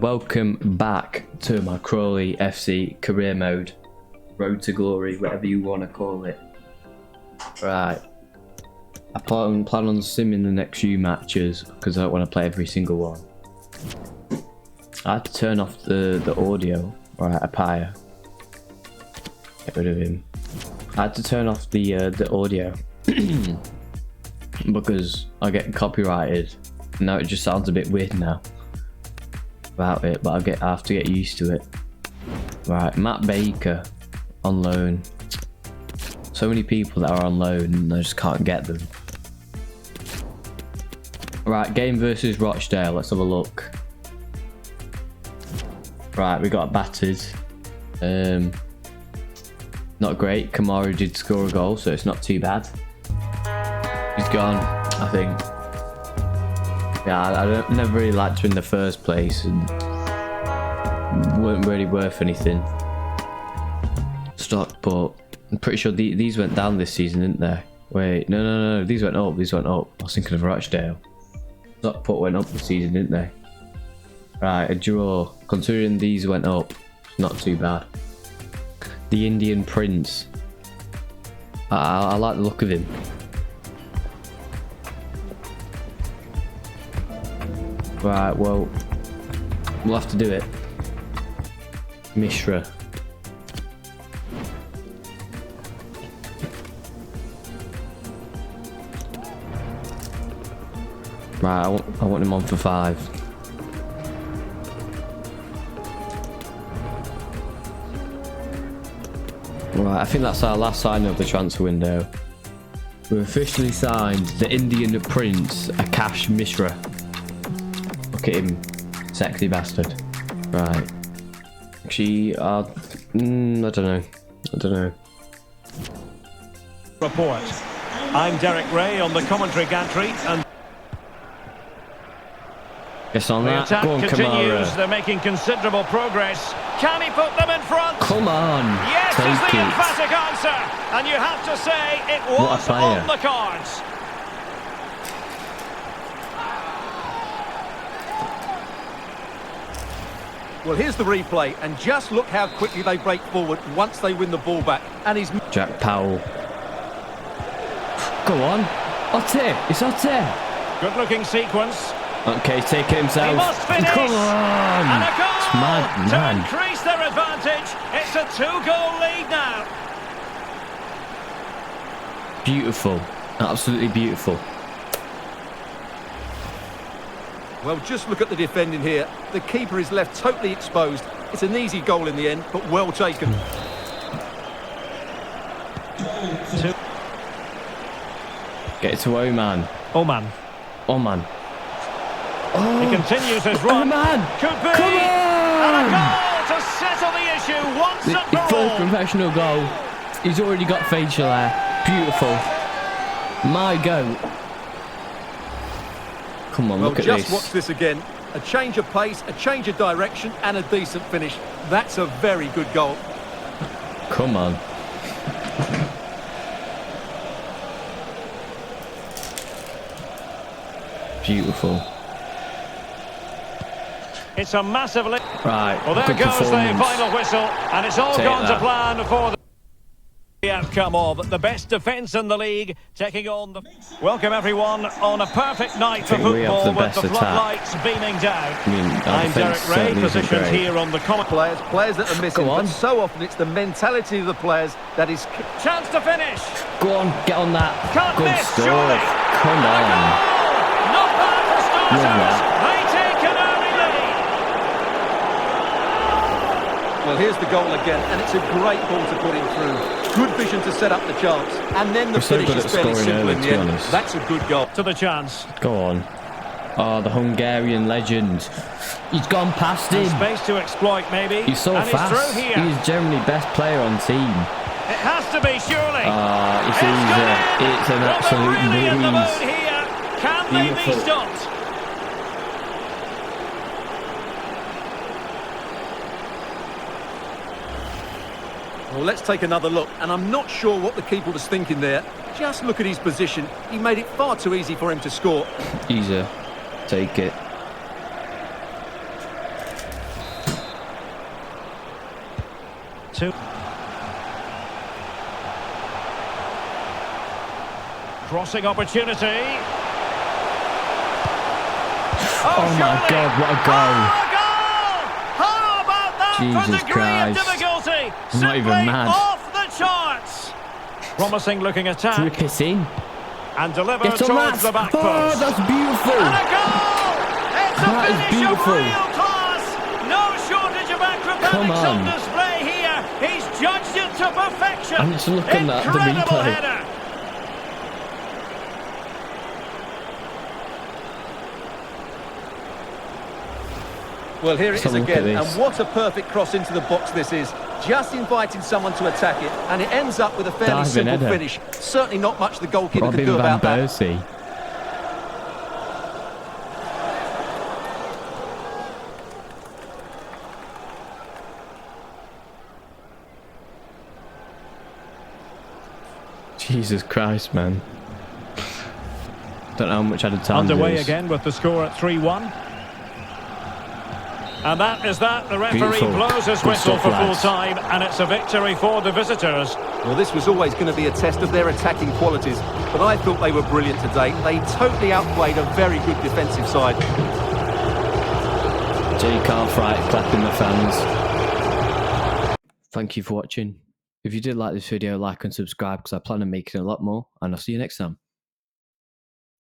welcome back to my Crawley FC career mode. Road to glory, whatever you want to call it. Right. I plan on simming the next few matches because I don't want to play every single one. I had to turn off the audio. Right, Apaya. Get rid of him. I had to turn off the audio because I get copyrighted. Now it just sounds a bit weird now about it, but I have to get used to it. Right, Matt Baker on loan. So many people that are on loan and I just can't get them. Right, game versus Rochdale. Let's have a look. Right, we got battered. Not great. Kamara did score a goal, so it's not too bad. He's gone, I think. Yeah, I never really liked him in the first place and weren't really worth anything. Stock, but I'm pretty sure these went down this season, didn't they? Wait, no, these went up. These went up. I was thinking of Rochdale. Stockport went up this season, didn't they? Right, a draw. Considering these went up, not too bad. The Indian Prince. I like the look of him. Right, well, we'll have to do it. Mishra. Right, I want him on for 5. Right, I think that's our last signing of the transfer window. We've officially signed the Indian Prince, Akash Mishra. Look at him, sexy bastard. Right. Actually, I don't know. Report. I'm Derek Ray on the commentary gantry, and Yes, on the that. attack Go on, continues. Kamara. They're making considerable progress. Can he put them in front? Come on, yes, take is the it. emphatic answer, and you have to say it What a was player. on the cards. Well, here's the replay, and just look how quickly they break forward once they win the ball back. And he's Jack Powell. Go on. Otte. It's Otte. Good-looking sequence. Okay, he's taking it himself. He must finish. Come on. And a goal It's mad, to man. increase their advantage. It's a 2-goal lead now. Beautiful. Absolutely beautiful. well, just look at the defending here. The keeper is left totally exposed. It's an easy goal in the end, but well taken. Get it to Oman. Oman. Oman. He continues his run. Oman. Could be. Come And a on. goal to settle the issue once His and for first all. professional goal. He's already got facial hair. Beautiful. My goat. Come on, Well, look at just this. watch this again. A change of pace, a change of direction, and a decent finish. That's a very good goal. Come on. Beautiful. It's a massive lead. Right. Well, there good goes the performance. final whistle, and it's all Take gone that. to plan for the outcome of the best defence in the league taking on the... Welcome everyone on a perfect night for think we have football the with best the attack. floodlights beaming down. I mean, our I'm Derek defence Ray, certainly isn't positioned great. here on the comment. Players that are missing, Go on. but so often it's the mentality of the players that is... Chance to finish. Go on, get on that. Can't Good miss, stuff. surely. Come And a on. goal. Not bad for Run starters. that. They take an early lead. Well, here's the goal again, and it's a great ball to put him through. Good vision to set up the chance, and then the We're so finish good is at fairly scoring simple early, in to the be end. honest. That's a good goal. To the chance. Go on. Oh, the Hungarian legend. He's gone past him. Space to exploit, maybe. He's so and fast. He's through here. He's generally best player on team. It has to be, surely. It's It's easy. gone in. It's an Well, they're absolute really in the mood breeze. here. Can they be Beautiful. stopped? Well, let's take another look, and I'm not sure what the keeper was thinking there. Just look at his position. He made it far too easy for him to score. Easier. Take it. 2. Crossing opportunity. Oh my God, what a goal! Oh, a goal! How about that for Jesus degree of Christ. difficulty? I'm not even Simply mad. off the charts. Promising looking attack. Threw a kiss in. And delivered Get on towards that! the back Oh, post. that's beautiful! And a goal! It's a That is finish beautiful. of real class. No shortage of acrobatics Come on on. display here. He's judged it to perfection. I'm just looking at the Incredible replay. header. Well, here it Let's is have a look at again, and this. what a perfect cross into the box this is. Just inviting someone to attack it, and it ends up with a fairly Diving simple header. finish. Certainly not much the goalkeeper Robin could do van about that. Persie. Jesus Christ, man. Don't know how much added time there Underway is. again with the score at 3-1. And that is that. The referee Beautiful. blows his Good whistle stuff, for full lads. time, and it's a victory for the visitors. Well, this was always going to be a test of their attacking qualities, but I thought they were brilliant today. They totally outplayed a very good defensive side. J. Cartwright clapping the fans. Thank you for watching. If you did like this video, like and subscribe because I plan on making a lot more, and I'll see you next time.